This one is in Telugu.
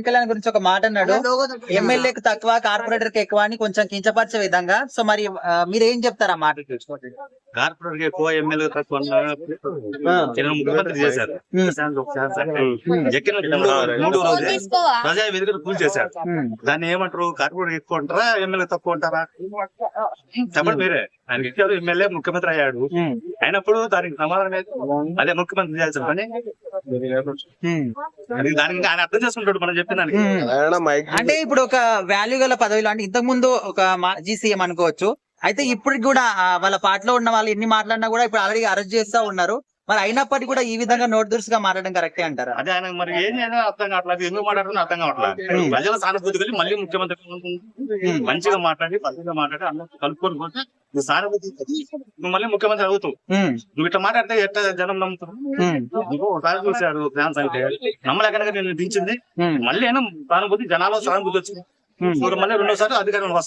కళ్యాణ్ గురించి ఒక మాట అన్నాడు, ఎమ్మెల్యేకి తక్కువ కార్పొరేటర్ కి ఎక్కువ అని కొంచెం కించపరిచే విధంగా. సో మరి మీరు ఏం చెప్తారు ఆ మాటలు? కార్పొరేటర్ ఎక్కువ ఎమ్మెల్యే తక్కువ ముఖ్యమంత్రి చేశారు. ఎక్కిన 3 రోజులు ప్రజా వేదికను పూజ చేశారు. దాన్ని ఏమంటారు? కార్పొరేటర్ ఎక్కువ ఉంటారా ఎమ్మెల్యే తక్కువ ఉంటారా? చెప్పండి మీరే. ఆయన ఇచ్చారు, ఎమ్మెల్యే ముఖ్యమంత్రి అయ్యాడు. అయినప్పుడు దానికి సమాధానం అదే ముఖ్యమంత్రి చేయాల్సిన పని. దానికి ఆయన అర్థం చేసుకుంటాడు మనం చెప్పిన దానికి. అంటే ఇప్పుడు ఒక వాల్యూ గల పదవిలో, అంటే ఇంతకు ముందు ఒక మాజీ సీఎం అనుకోవచ్చు, అయితే ఇప్పటికి కూడా వాళ్ళ పార్టీలో ఉన్న వాళ్ళు ఎన్ని మాట్లాడినా కూడా ఇప్పుడు ఆల్రెడీ అరెస్ట్ చేస్తా ఉన్నారు. మరి అయినప్పటికీ కూడా ఈ విధంగా నోట్ దురుసుగా మాట్లాడడం కరెక్టే అంటారా? అదే ఆయన మరి ఏం చేయాలో అర్థం కావట్లేదు, ఎందుకు మాట్లాడుతున్నా అర్థం కావట్లేదు. ప్రజల సానుభూతి కలిగి మళ్ళీ ముఖ్యమంత్రి మంచిగా మాట్లాడి పద్ధతిగా మాట్లాడి అందరూ కలుపుకొని పోతే నువ్వు సానుభూతి నువ్వు మళ్ళీ ముఖ్యమంత్రి అవుతావు. నువ్వు ఇట్లా మాట్లాడితే ఎట్లా జనం నమ్ముతారు? నువ్వు ఒకసారి చూశారు ఫ్యాన్స్ అంటే నమ్మలేకనగా నేను దించింది. మళ్ళీ అయినా సానుభూతి జనాల్లో సానుభూతి వచ్చింది. మళ్ళీ 2వ సారి అధికారంలో వస్తాం.